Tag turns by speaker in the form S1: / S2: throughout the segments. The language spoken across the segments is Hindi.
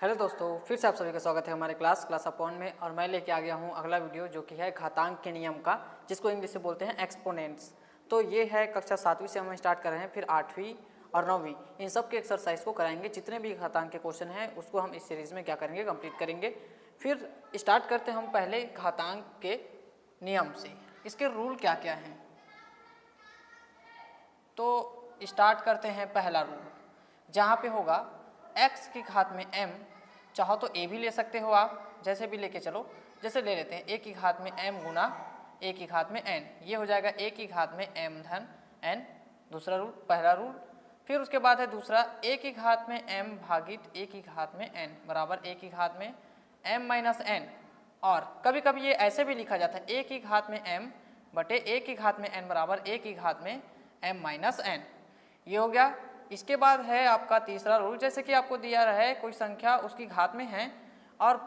S1: हेलो दोस्तों, फिर से आप सभी का स्वागत है हमारे क्लास अपॉन में। और मैं लेके आ गया हूँ अगला वीडियो जो कि है घातांक के नियम का, जिसको इंग्लिश से बोलते हैं एक्सपोनेंट्स। तो ये है कक्षा 7वीं से हम स्टार्ट कर रहे हैं, फिर 8वीं और 9वीं इन सब के एक्सरसाइज को कराएंगे। जितने भी घातांक के क्वेश्चन हैं उसको हम इस सीरीज़ में क्या करेंगे, कंप्लीट करेंगे। फिर स्टार्ट करते हैं हम पहले घातांक के नियम से। इसके रूल क्या क्या हैं, तो स्टार्ट करते हैं पहला रूल, जहाँ पे होगा x की घात में m। चाहो तो a भी ले सकते हो आप, जैसे भी लेके चलो। जैसे ले लेते हैं a की घात में m गुना a की घात में n, ये हो जाएगा a की घात में m धन n, दूसरा रूल, पहला रूल। फिर उसके बाद है दूसरा, a की घात में m भागित a की घात में n बराबर a की घात में m माइनस n। और कभी कभी ये ऐसे भी लिखा जाता है a की घात में m बटे a की घात में n बराबर a की घात में m माइनस n। ये हो गया। इसके बाद है आपका तीसरा रूल, जैसे कि आपको दिया रहे कोई संख्या उसकी घात में है और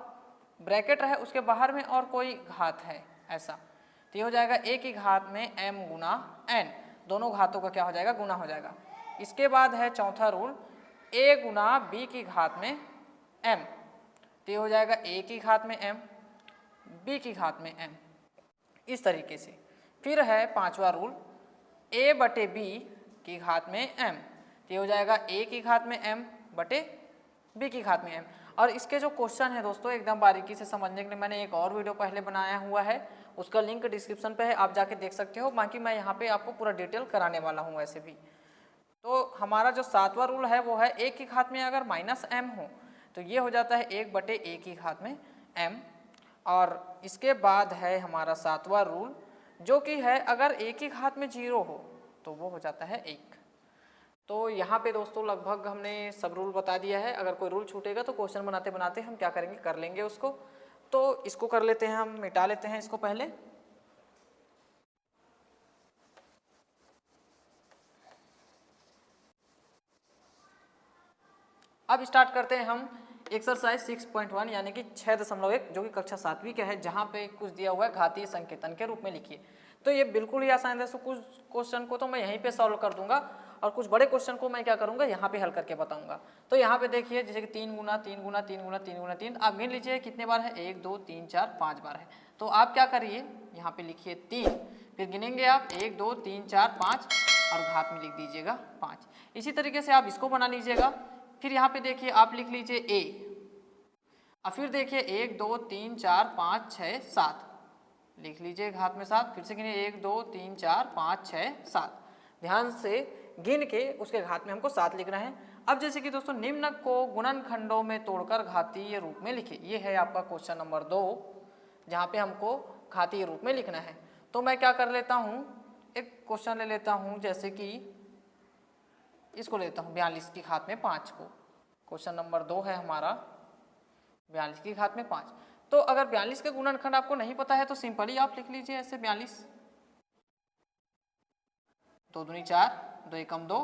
S1: ब्रैकेट रहे उसके बाहर में और कोई घात है ऐसा, तो ये हो जाएगा a की घात में m गुना n, दोनों घातों का क्या हो जाएगा, गुना हो जाएगा। इसके बाद है चौथा रूल, a गुना b की घात में m, तो ये हो जाएगा a की घात में m b की घात में m, इस तरीके से। फिर है पांचवा रूल, a बटे b की घात में m, तो ये हो जाएगा a की घात में m बटे b की घात में m। और इसके जो क्वेश्चन है दोस्तों, एकदम बारीकी से समझने के लिए मैंने एक और वीडियो पहले बनाया हुआ है, उसका लिंक डिस्क्रिप्शन पे है, आप जाके देख सकते हो। बाकी मैं यहाँ पे आपको पूरा डिटेल कराने वाला हूँ वैसे भी। तो हमारा जो सातवां रूल है वो है a की घात में अगर माइनस m हो तो ये हो जाता है 1 बटे a की घात में m। और इसके बाद है हमारा सातवां रूल, जो कि है अगर a की घात में 0 हो तो वो हो जाता है 1। तो यहाँ पे दोस्तों लगभग हमने सब रूल बता दिया है। अगर कोई रूल छूटेगा तो क्वेश्चन बनाते बनाते हम क्या करेंगे, कर लेंगे उसको। तो इसको कर लेते हैं, हम मिटा लेते हैं इसको पहले। अब स्टार्ट करते हैं हम एक्सरसाइज 6.1 यानी कि 6.1, जो कि कक्षा 7वीं का है, जहाँ पे कुछ दिया हुआ है घातीय संकेतन के रूप में लिखिए। तो ये बिल्कुल ही आसान है। कुछ क्वेश्चन को तो मैं यहीं पे सॉल्व कर दूंगा और कुछ बड़े क्वेश्चन को मैं क्या करूंगा, यहाँ पे हल करके बताऊंगा। तो यहाँ पे देखिए, जैसे कि 3 गुना 3 गुना 3 गुना 3 गुना 3, आप गिन लीजिए कितने बार है, 1 2 3 4 5 बार है। तो आप क्या करिए, यहाँ पे लिखिए 3, फिर गिनेंगे आप 1 2 3 4 5 और घात में लिख दीजिएगा 5। इसी तरीके से आप इसको बना लीजिएगा। फिर यहाँ पे देखिए आप लिख लीजिए a, और फिर देखिए 1 2 3 4 5 6 7, लिख लीजिए घात में 7। फिर से गिनिए 1 2 3 4 5 6 7, ध्यान से गिन के उसके घात में हमको 7 लिखना है। अब जैसे कि दोस्तों, निम्न को गुणनखंडों में तोड़कर घातीय रूप में लिखिए। ये है आपका क्वेश्चन नंबर 2, जहाँ पे हमको घातीय रूप में लिखना है। तो मैं क्या कर लेता हूँ, एक क्वेश्चन ले लेता हूँ, जैसे कि इसको लेता हूँ 42 की घात में 5 को। क्वेश्चन नंबर 2 है हमारा 42 की घात में 5। तो अगर 42 का गुणनखंड आपको नहीं पता है तो सिंपली आप लिख लीजिए ऐसे 42, 2 दूनी 4, 2 एकम 2,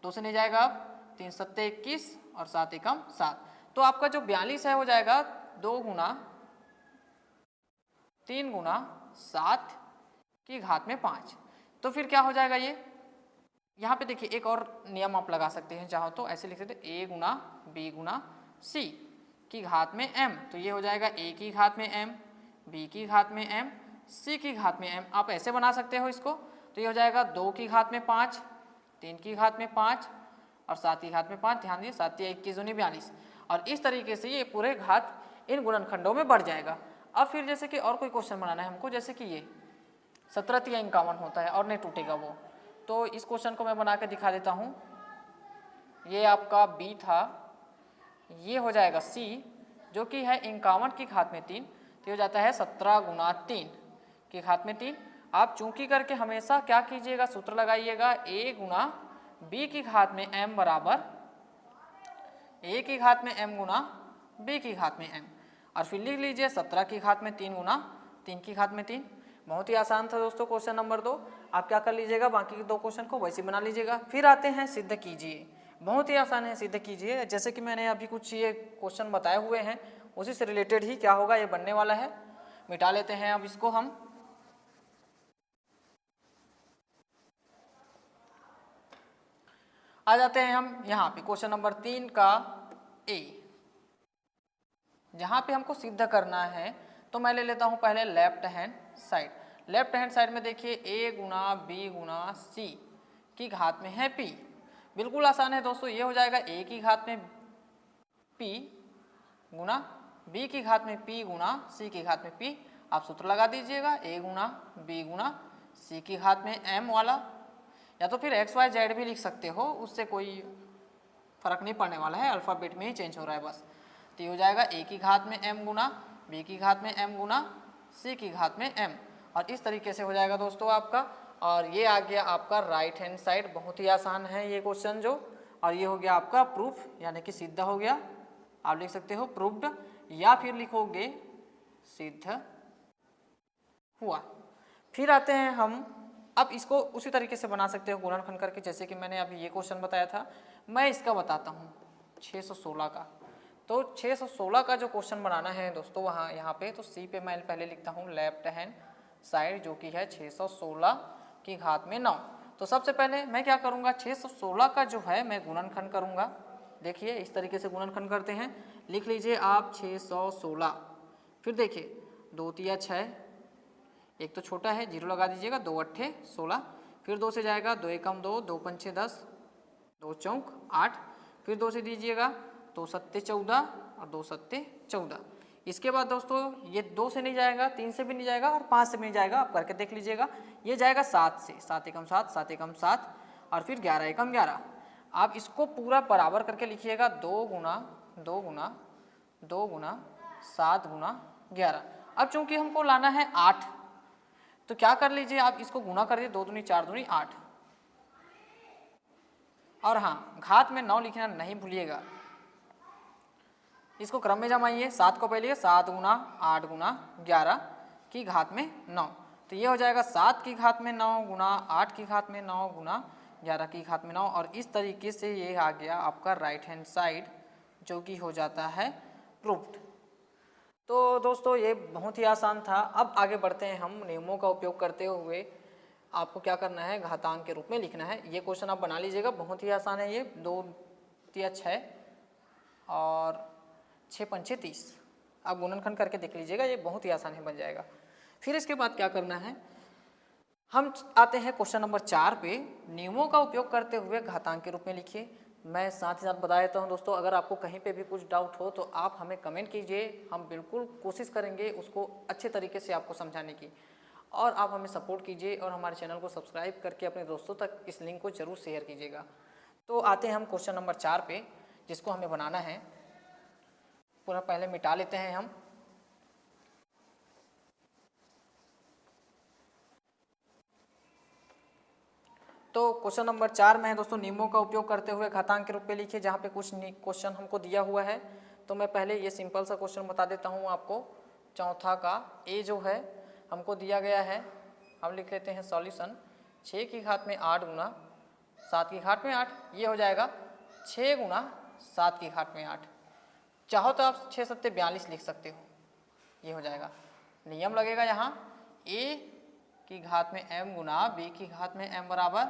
S1: 2 से नहीं जाएगा अब, 3 सत्ते 21 और 7 एकम 7। तो आपका जो 42 है हो जाएगा 2 गुना 3 गुना 7 की घात में 5। तो फिर क्या हो जाएगा ये, यहाँ पे देखिए एक और नियम आप लगा सकते हैं, चाहो तो ऐसे लिख सकते हैं a Guna b Guna c की घात में m। तो ये हो जाएगा a की घात में m, b की घात में m, c की घात में m। आप ऐसे बना सकते हो इसको। तो ये हो जाएगा 2 की घात में 5, 3 की घात में 5 और 7 की घात में 5। ध्यान दिए 7 या 21 दूनी 42। और इस तरीके से ये पूरे घात इन गुणनखंडों में बढ़ जाएगा। अब फिर जैसे कि और कोई क्वेश्चन बनाना है हमको, जैसे कि ये 17 या 51 होता है और नहीं टूटेगा वो। तो इस क्वेश्चन को मैं बना के दिखा देता हूँ। ये आपका B था, ये हो जाएगा C, जो कि है 51 की घात में 3, तो हो जाता है 17 गुना 3 की घात में 3। आप चूंकि करके हमेशा क्या कीजिएगा, सूत्र लगाइएगा, a गुना b की घात में m बराबर a की घात में m गुना b की घात में m। और फिर लिख लीजिए 17 की घात में 3 गुना 3 की घात में 3। बहुत ही आसान था दोस्तों क्वेश्चन नंबर 2। आप क्या कर लीजिएगा, बाकी के 2 क्वेश्चन को वैसे बना लीजिएगा। फिर आते हैं सिद्ध कीजिए। बहुत ही आसान है, सिद्ध कीजिए। जैसे कि मैंने अभी कुछ ये क्वेश्चन बताए हुए हैं, उसी से रिलेटेड ही क्या होगा, ये बनने वाला है। मिटा लेते हैं अब इसको हम। आ जाते हैं हम यहाँ पे क्वेश्चन नंबर 3 का a। जहाँ पे हमको सिद्ध करना है तो मैं ले लेता हूँ पहले left hand side. Left hand side में देखिए a Guna b Guna c की घात में है p। बिल्कुल आसान है दोस्तों, ये हो जाएगा a की घात में p गुना b की घात में p गुना c की घात में p। आप सूत्र लगा दीजिएगा a Guna b Guna c की घात में m वाला, या तो फिर x y z भी लिख सकते हो, उससे कोई फर्क नहीं पड़ने वाला है, अल्फ़ाबेट में ही चेंज हो रहा है बस। तो ये हो जाएगा a की घात में m गुना b की घात में m गुना c की घात में m, और इस तरीके से हो जाएगा दोस्तों आपका। और ये आ गया आपका राइट हैंड साइड। बहुत ही आसान है ये क्वेश्चन जो, और ये हो गया आपका प्रूफ यानी कि सिद्ध हो गया। आप लिख सकते हो प्रूव्ड या फिर लिखोगे सिद्ध हुआ। फिर आते हैं हम, अब इसको उसी तरीके से बना सकते हो गुणनखंड करके, जैसे कि मैंने अभी ये क्वेश्चन बताया था। मैं इसका बताता हूँ 616 का। तो 616 का जो क्वेश्चन बनाना है दोस्तों वहाँ यहाँ पे, तो सी पे मैं पहले लिखता हूँ लेफ्ट हैंड साइड जो कि है 616 की घात में 9। तो सबसे पहले मैं क्या करूँगा, 616 का जो है मैं गुणनखंड करूँगा। देखिए इस तरीके से गुणनखंड करते हैं, लिख लीजिए आप 616। फिर देखिए 2 तिया 6, एक तो छोटा है 0 लगा दीजिएगा, 2 अट्ठे 16, फिर 2 से जाएगा 2 एकम 2, 2 पंचे 10, 2 चौक 8, फिर 2 से दीजिएगा 2 सत्ते 14 और 2 सत्ते 14। इसके बाद दोस्तों ये 2 से नहीं जाएगा, 3 से भी नहीं जाएगा और 5 से भी नहीं जाएगा, आप करके देख लीजिएगा। ये जाएगा 7 से, 7 एकम 7, 7 एकम 7 और फिर 11 एकम 11। आप इसको पूरा बराबर करके लिखिएगा 2 गुना 2 गुना 2 गुना 7 गुना 11। अब चूंकि हमको लाना है 8, तो क्या कर लीजिए आप इसको गुना कर दिए, 2 दूनी 4 दूनी 8। और हाँ, घात में 9 लिखना नहीं भूलिएगा। इसको क्रम में जमाइए, 7 को पहले 7 गुना 8 गुना 11 की घात में 9। तो ये हो जाएगा 7 की घात में 9 गुना 8 की घात में 9 गुना 11 की घात में 9। और इस तरीके से ये आ गया आपका राइट हैंड साइड जो कि हो जाता है प्रूव्ड। तो दोस्तों ये बहुत ही आसान था। अब आगे बढ़ते हैं हम नियमों का उपयोग करते हुए। आपको क्या करना है, घातांक के रूप में लिखना है। ये क्वेश्चन आप बना लीजिएगा, बहुत ही आसान है ये। 2 तिया 6 और 6 पंचे 30। आप गुणनखंड करके देख लीजिएगा, ये बहुत ही आसान है, बन जाएगा। फिर इसके बाद क्या करना है, हम आते हैं क्वेश्चन नंबर 4 पे। नियमों का उपयोग करते हुए घातांक के रूप में लिखिए। मैं साथ ही साथ बता देता हूँ दोस्तों, अगर आपको कहीं पे भी कुछ डाउट हो तो आप हमें कमेंट कीजिए, हम बिल्कुल कोशिश करेंगे उसको अच्छे तरीके से आपको समझाने की। और आप हमें सपोर्ट कीजिए और हमारे चैनल को सब्सक्राइब करके अपने दोस्तों तक इस लिंक को जरूर शेयर कीजिएगा। तो आते हैं हम क्वेश्चन नंबर 4 पे, जिसको हमें बनाना है। पूरा पहले मिटा लेते हैं हम। तो क्वेश्चन नंबर 4 में है दोस्तों, नियमों का उपयोग करते हुए घातांक के रूप में लिखिए। जहाँ पे कुछ क्वेश्चन हमको दिया हुआ है, तो मैं पहले ये सिंपल सा क्वेश्चन बता देता हूँ आपको। चौथा का ए जो है हमको दिया गया है, हम लिख लेते हैं सॉल्यूशन। 6 की घात में 8 गुना 7 की घात में 8, ये हो जाएगा 6 गुना 7 की घात में 8। चाहो तो आप 6 सत्ते 42 लिख सकते हो, ये हो जाएगा। नियम लगेगा यहाँ a की घात में m गुना b की घात में m बराबर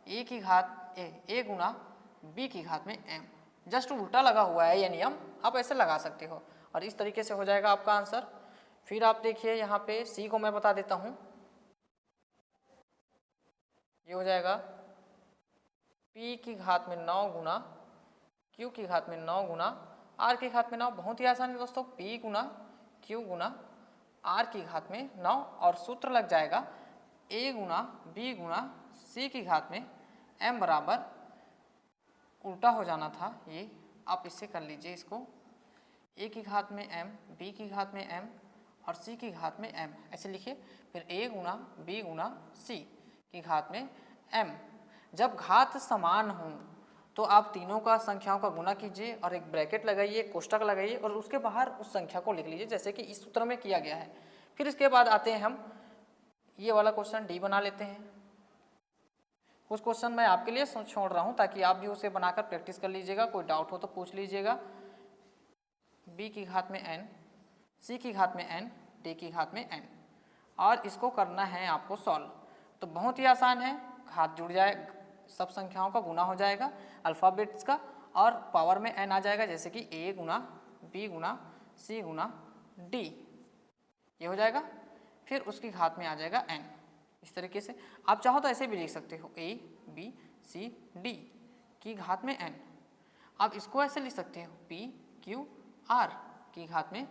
S1: a की घात a गुना b की घात में m। जस्ट उल्टा लगा हुआ है ये नियम, आप ऐसे लगा सकते हो और इस तरीके से हो जाएगा आपका आंसर। फिर आप देखिए यहाँ पे c को मैं बता देता हूँ, ये हो जाएगा p की घात में 9 गुना q की घात में 9 गुना r की घात में 9। बहुत ही आसान है दोस्तों, p गुना q गुना r की घात में 9 और सूत्र लग जाएगा a Guna b Guna c की घात में m बराबर, उल्टा हो जाना था ये, आप इससे कर लीजिए इसको, a की घात में m, b की घात में m और c की घात में m, ऐसे लिखिए। फिर a Guna b Guna c की घात में m। जब घात समान हों तो आप तीनों का संख्याओं का गुना कीजिए और एक ब्रैकेट लगाइए, कोष्टक लगाइए और उसके बाहर उस संख्या को लिख लीजिए, जैसे कि इस सूत्र में किया गया है। फिर इसके बाद आते हैं हम ये वाला क्वेश्चन डी बना लेते हैं। कुछ क्वेश्चन मैं आपके लिए छोड़ रहा हूँ ताकि आप भी उसे बनाकर प्रैक्टिस कर लीजिएगा, कोई डाउट हो तो पूछ लीजिएगा। b की घात में n, c की घात में n, d की घात में n, और इसको करना है आपको सॉल्व। तो बहुत ही आसान है, घात जुड़ जाए, सब संख्याओं का गुना हो जाएगा अल्फ़ाबेट्स का और पावर में n आ जाएगा, जैसे कि a Guna b Guna C Guna D, ये हो जाएगा। फिर उसकी घात में आ जाएगा n। इस तरीके से आप चाहो तो ऐसे भी लिख सकते हो A B C D की घात में n। आप इसको ऐसे लिख सकते हो P Q R की घात में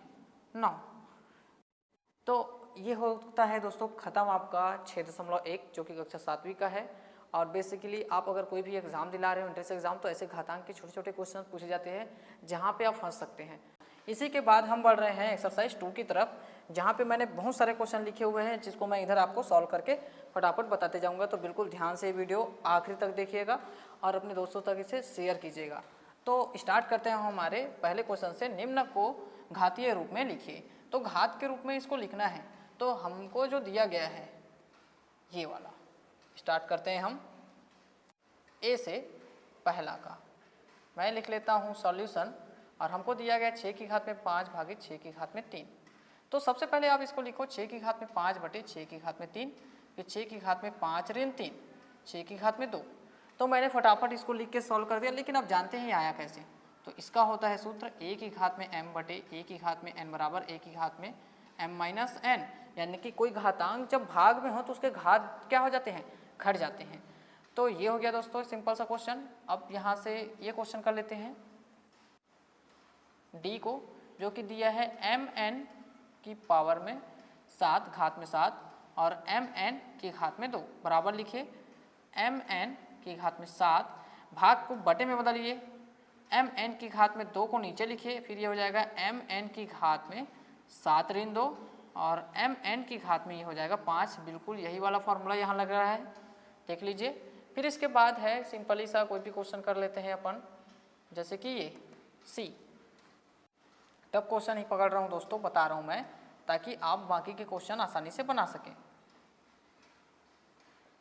S1: 9। तो ये होता है दोस्तों ख़त्म आपका 6.1 जो कि कक्षा 7वीं का है। और बेसिकली आप अगर कोई भी एग्ज़ाम दिला रहे हो एंट्रेंस एग्ज़ाम, तो ऐसे घातांक के छोटे छोटे क्वेश्चन पूछे जाते हैं जहाँ पे आप फंस सकते हैं। इसी के बाद हम बढ़ रहे हैं एक्सरसाइज 2 की तरफ, जहाँ पे मैंने बहुत सारे क्वेश्चन लिखे हुए हैं जिसको मैं इधर आपको सॉल्व करके फटाफट बताते जाऊँगा। तो बिल्कुल ध्यान से वीडियो आखिरी तक देखिएगा और अपने दोस्तों तक इसे शेयर कीजिएगा। तो स्टार्ट करते हैं हमारे पहले क्वेश्चन से। निम्न को घातीय रूप में लिखिए। तो घात के रूप में इसको लिखना है, तो हमको जो दिया गया है ये वाला, स्टार्ट करते हैं हम ए से। पहला का मैं लिख लेता हूँ सॉल्यूशन, और हमको दिया गया 6 की घात में 5 भागित 6 की घात में 3। तो सबसे पहले आप इसको लिखो 6 की घात में 5 बटे 6 की घात में 3, फिर 6 की घात में 5 ऋण 3, 6 की घात में 2। तो मैंने फटाफट इसको लिख के सॉल्व कर दिया, लेकिन अब जानते हैं आया कैसे। तो इसका होता है सूत्र a की घात में m बटे a की घात में n बराबर a की घात में m माइनस n, यानी कि कोई घातांक जब भाग में हो तो उसके घात क्या हो जाते हैं, घट जाते हैं। तो ये हो गया दोस्तों सिंपल सा क्वेश्चन। अब यहाँ से ये क्वेश्चन कर लेते हैं डी को, जो कि दिया है mn की पावर में 7 घात में 7 और mn की घात में 2 बराबर लिखिए mn की घात में 7, भाग को बटे में बदलिए, mn की घात में 2 को नीचे लिखिए, फिर ये हो जाएगा mn की घात में 7 ऋण 2 और mn की घात में ये हो जाएगा 5। बिल्कुल यही वाला फॉर्मूला यहाँ लग रहा है, देख लीजिए। फिर इसके बाद है सिंपली सा कोई भी क्वेश्चन कर लेते हैं अपन, जैसे कि ये सी। टफ क्वेश्चन ही पकड़ रहा हूँ दोस्तों, बता रहा हूँ मैं, ताकि आप बाकी के क्वेश्चन आसानी से बना सकें।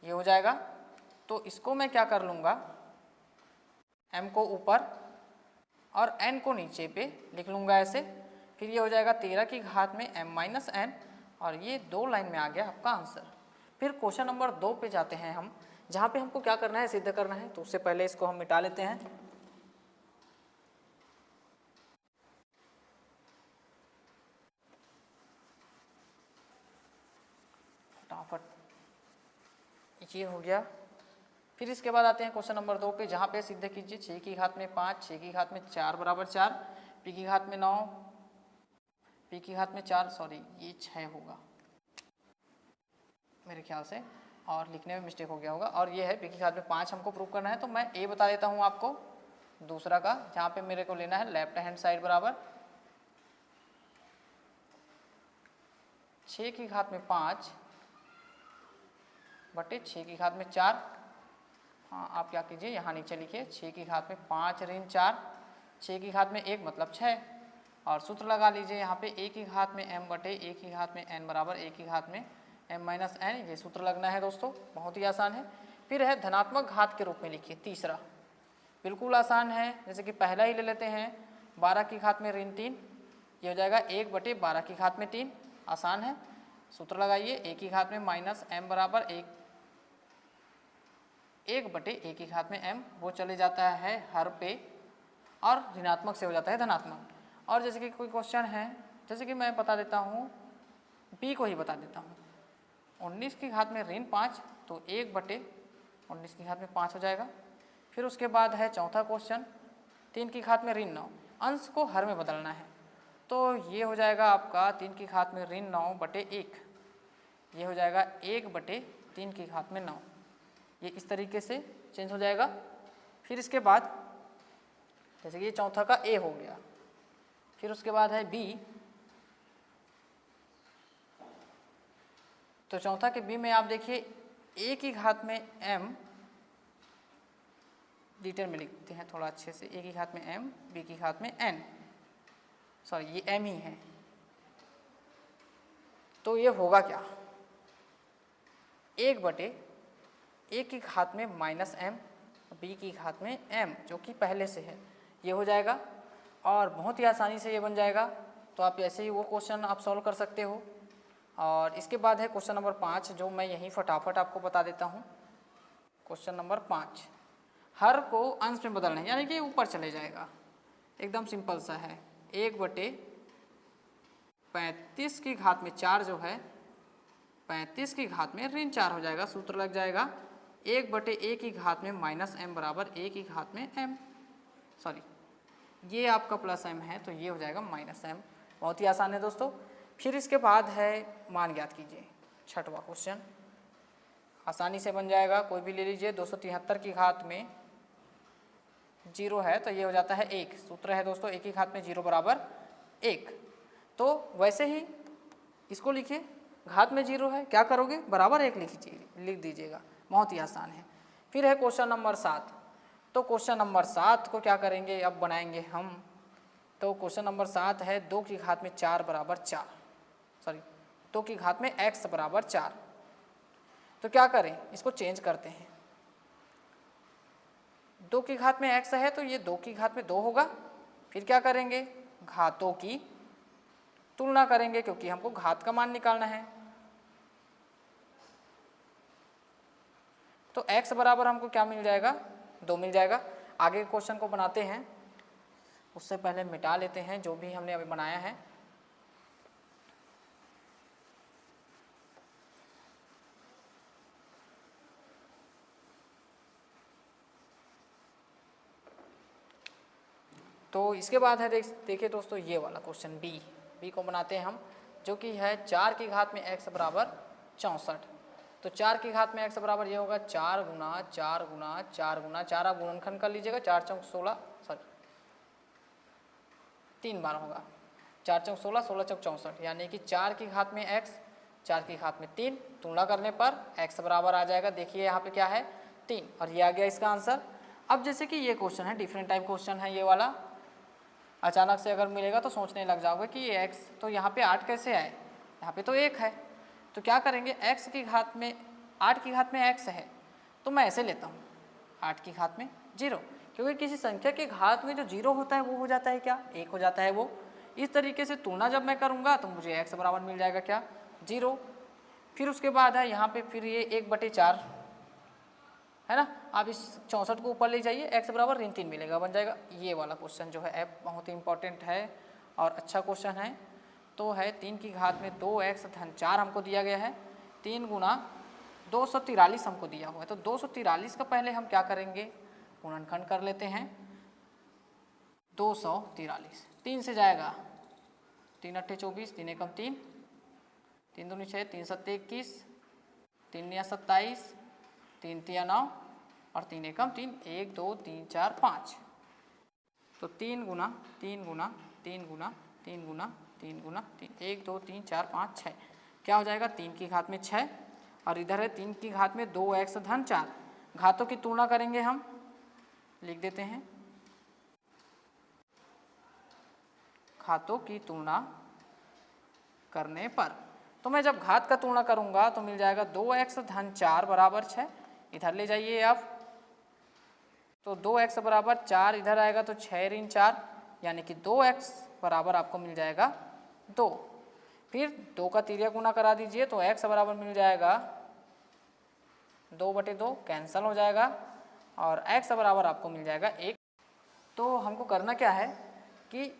S1: ये हो जाएगा। तो इसको मैं क्या कर लूँगा, m को ऊपर और n को नीचे पे लिख लूँगा ऐसे। फिर ये हो जाएगा 13 की घात में m माइनस n, और ये 2 लाइन में आ गया आपका आंसर। फिर क्वेश्चन नंबर 2 पे जाते हैं हम, जहाँ पे हमको क्या करना है, सिद्ध करना है। तो उससे पहले इसको हम मिटा लेते हैं। फटाफट ये हो गया। फिर इसके बाद आते हैं क्वेश्चन नंबर 2 पे, जहाँ पे सिद्ध कीजिए 6 की घात में 5, 6 की घात में 4 बराबर 4, p की घात में 9, p की घात में 4, सॉरी ये 6 होगा मेरे ख्याल से, और लिखने में मिस्टेक हो गया होगा। और ये है p की घात में 5 हमको प्रूव करना है। तो मैं a बता देता हूँ आपको दूसरा का, जहाँ पे मेरे को लेना है लेफ्ट हैंड साइड बराबर 6 की घात में 5 बटे 6 की घात में 4। हाँ आप क्या कीजिए, यहाँ नीचे लिखिए 6 की घात में 5 ऋण 4, 6 की घात में 1 मतलब 6, और सूत्र लगा लीजिए यहाँ पे a की घात में m बटे a की घात में n बराबर a की घात में m माइनस n। ये सूत्र लगना है दोस्तों, बहुत ही आसान है। फिर है धनात्मक घात के रूप में लिखिए तीसरा, बिल्कुल आसान है। जैसे कि पहला ही ले लेते हैं 12 की घात में ऋण 3, ये हो जाएगा 1 बटे 12 की घात में 3, आसान है। सूत्र लगाइए a की घात में माइनस m बराबर 1 बटे a की घात में m, वो चले जाता है हर पे और ऋणात्मक से हो जाता है धनात्मक। और जैसे कि कोई क्वेश्चन है, जैसे कि मैं बता देता हूँ b को ही बता देता हूँ, 19 की घात में ऋण 5, तो 1 बटे 19 की घात में 5 हो जाएगा। फिर उसके बाद है चौथा क्वेश्चन 3 की घात में ऋण 9, अंश को हर में बदलना है। तो ये हो जाएगा आपका 3 की घात में ऋण 9 बटे 1, ये हो जाएगा 1 बटे 3 की घात में 9, ये इस तरीके से चेंज हो जाएगा। फिर इसके बाद जैसे कि ये चौथा का a हो गया। फिर उसके बाद है b, तो चौथा के b में आप देखिए a की घात में m, डिटेल में लिखते हैं थोड़ा अच्छे से, a की घात में m, b की घात में n, सॉरी ये m ही है। तो ये होगा क्या, 1 बटे a की घात में माइनस m, b की घात में m, जो कि पहले से है, ये हो जाएगा। और बहुत ही आसानी से ये बन जाएगा। तो आप ऐसे ही वो क्वेश्चन आप सॉल्व कर सकते हो। और इसके बाद है क्वेश्चन नंबर 5, जो मैं यहीं फटाफट आपको बता देता हूँ। क्वेश्चन नंबर 5, हर को अंश में बदलना है, यानी कि ऊपर चले जाएगा, एकदम सिंपल सा है। 1 बटे 35 की घात में 4 जो है 35 की घात में ऋण 4 हो जाएगा। सूत्र लग जाएगा 1/a की घात में -m बराबर a की घात में m, सॉरी ये आपका +m है तो ये हो जाएगा -m। बहुत ही आसान है दोस्तों। फिर इसके बाद है मान ज्ञात कीजिए। छठवां क्वेश्चन आसानी से बन जाएगा, कोई भी ले लीजिए। 273 की घात में 0 है तो ये हो जाता है 1। सूत्र है दोस्तों a की घात में 0 बराबर 1। तो वैसे ही इसको लिखिए, घात में 0 है, क्या करोगे बराबर 1 लिख दीजिएगा, बहुत ही आसान है। फिर है क्वेश्चन नंबर 7। तो क्वेश्चन नंबर 7 को क्या करेंगे, अब बनाएंगे हम। तो क्वेश्चन नंबर 7 है 2 की घात में 4 बराबर 4, सॉरी 2 की घात में x बराबर 4। तो क्या करें, इसको चेंज करते हैं। 2 की घात में x है तो ये 2 की घात में 2 होगा। फिर क्या करेंगे, घातों की तुलना करेंगे क्योंकि हमको घात का मान निकालना है। तो x बराबर हमको क्या मिल जाएगा, 2 मिल जाएगा। आगे क्वेश्चन को बनाते हैं, उससे पहले मिटा लेते हैं जो भी हमने अभी बनाया है। तो इसके बाद है देखिए दोस्तों ये वाला क्वेश्चन बी को बनाते हैं हम, जो कि है 4 की घात में x बराबर 64। तो 4 की घात में x बराबर ये होगा 4 गुना 4 गुना 4 गुना 4, आप गुणनखंड कर लीजिएगा, 4 चौक 16, सॉरी 3 बार होगा, 4 चौक 16, 16 चौक 64, यानी कि 4 की घात में x, 4 की घात में 3, तुलना करने पर x बराबर आ जाएगा। देखिए यहाँ पे क्या है 3, और ये आ गया इसका आंसर। अब जैसे कि ये क्वेश्चन है, डिफरेंट टाइप क्वेश्चन है ये वाला, अचानक से अगर मिलेगा तो सोचने लग जाओगे कि ये x, तो यहाँ पे 8 कैसे आए, यहाँ पे तो 1 है। तो क्या करेंगे, x की घात में 8 की घात में x है तो मैं ऐसे लेता हूँ 8 की घात में 0, क्योंकि किसी संख्या की घात में जो 0 होता है वो हो जाता है क्या, 1 हो जाता है वो। इस तरीके से तुलना जब मैं करूँगा तो मुझे x बराबर मिल जाएगा क्या, 0। फिर उसके बाद है यहाँ पे फिर ये 1/4 है ना, आप इस 64 को ऊपर ले जाइए, x बराबर ऋण 3 मिलेगा, बन जाएगा। ये वाला क्वेश्चन जो है बहुत ही इंपॉर्टेंट है और अच्छा क्वेश्चन है। तो है 3 की घात में 2x धन 4 हमको दिया गया है, 3 गुना 243 हमको दिया हुआ है। तो 243 का पहले हम क्या करेंगे, गुणनखंड कर लेते हैं। 243 3 से जाएगा, 3 अट्ठे 24, 3 एकम 3, 3 दूनी 6, 3 सत्ते 21, 3 निया 27, 3 तिया 9 और 3 एकम 3, 1 2 3 4 5। तो 3 गुना 3 गुना 3 गुना 3 गुना 3 गुना 3, 1 2 3 4 5 6, क्या हो जाएगा 3 की घात में 6, और इधर है 3 की घात में 2x धन 4। घातों की तुलना करेंगे हम, लिख देते हैं घातों की तुलना करने पर। तो मैं जब घात का तुलना करूंगा तो मिल जाएगा 2x धन 4 बराबर 6, इधर ले जाइए आप। तो 2x बराबर 4 इधर आएगा तो 6 ऋण 4, यानी कि 2x बराबर आपको मिल जाएगा 2। फिर 2 का तिर्या गुना करा दीजिए तो x बराबर मिल जाएगा 2/2, कैंसल हो जाएगा, और x बराबर आपको मिल जाएगा 1। तो हमको करना क्या है कि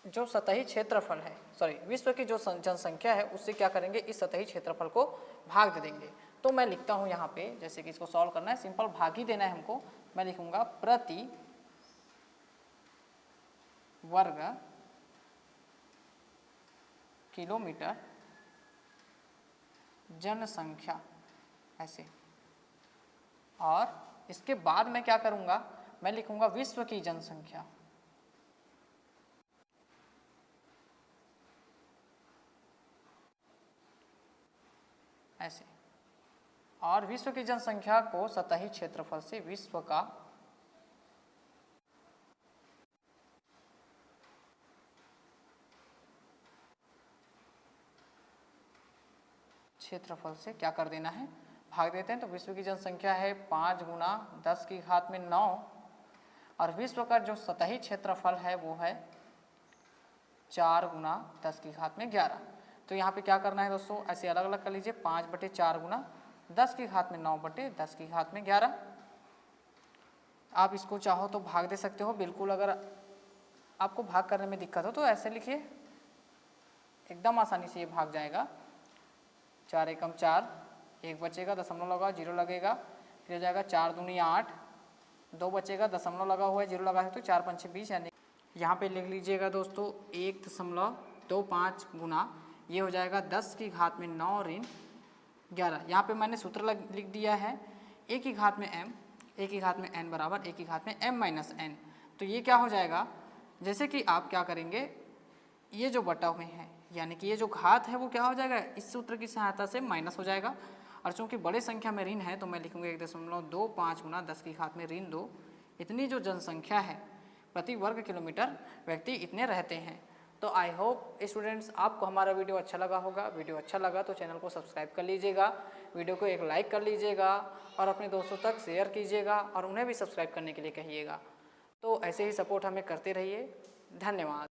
S1: जो सतही क्षेत्रफल है, सॉरी विश्व की जो जनसंख्या है उससे क्या करेंगे, इस सतही क्षेत्रफल को भाग दे देंगे। तो मैं लिखता हूँ यहाँ पे, जैसे कि इसको सॉल्व करना है, सिंपल भाग ही देना है हमको। मैं लिखूंगा प्रति वर्ग किलोमीटर जनसंख्या, ऐसे। और इसके बाद मैं क्या करूँगा, मैं लिखूंगा विश्व की जनसंख्या, ऐसे। और विश्व की जनसंख्या को सतही क्षेत्रफल से विश्व का क्षेत्रफल से क्या कर देना है, भाग देते हैं। तो विश्व की जनसंख्या है 5 गुना 10 की घात में 9, और विश्व का जो सतही क्षेत्रफल है वो है 4 गुना 10 की घात में 11। तो यहाँ पे क्या करना है दोस्तों, ऐसे अलग अलग कर लीजिए, 5/4 गुना 10 की घात में 9/10 की घात में 11। आप इसको चाहो तो भाग दे सकते हो, बिल्कुल अगर आपको भाग करने में दिक्कत हो तो ऐसे लिखिए, एकदम आसानी से ये भाग जाएगा। 4 एकम 4, 1 बचेगा, दशमलव लगा 0 लगेगा, फिर हो जाएगा 4 दूनी 8, 2 बचेगा, दशमलव लगा हुआ है 0 लगा है तो 4 पंचे 20, यानी यहाँ पे लिख लीजिएगा दोस्तों 1.25 गुना ये हो जाएगा 10 की घात में 9 ऋण 11। यहाँ पे मैंने सूत्र लिख दिया है a की घात में m, a की घात में n बराबर a की घात में m माइनस n। तो ये क्या हो जाएगा, जैसे कि आप क्या करेंगे, ये जो बटा में है यानी कि ये जो घात है वो क्या हो जाएगा, इस सूत्र की सहायता से माइनस हो जाएगा। और चूँकि बड़े संख्या में ऋण है तो मैं लिखूँगा 1.25 गुना 10 की घात में ऋण 2। इतनी जो जनसंख्या है प्रति वर्ग किलोमीटर व्यक्ति इतने रहते हैं। तो आई होप स्टूडेंट्स आपको हमारा वीडियो अच्छा लगा होगा। वीडियो अच्छा लगा तो चैनल को सब्सक्राइब कर लीजिएगा, वीडियो को एक लाइक कर लीजिएगा और अपने दोस्तों तक शेयर कीजिएगा और उन्हें भी सब्सक्राइब करने के लिए कहिएगा। तो ऐसे ही सपोर्ट हमें करते रहिए। धन्यवाद।